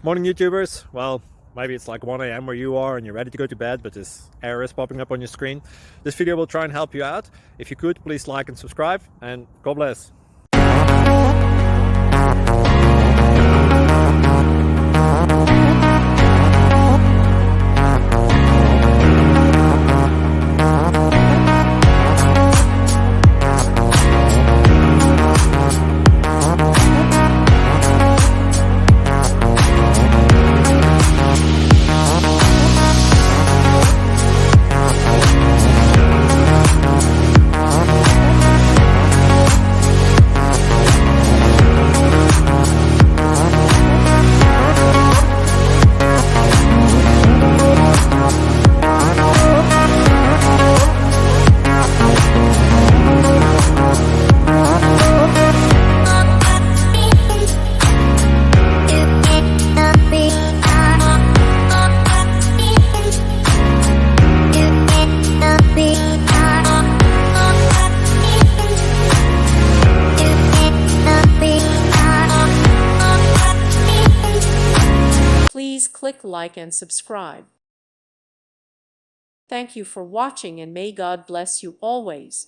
Morning YouTubers. Well, maybe it's like 1 a.m. where you are and you're ready to go to bed, but this error is popping up on your screen. This video will try and help you out. If you could, please like and subscribe, and God bless. Please click like and subscribe. Thank you for watching, and may God bless you always.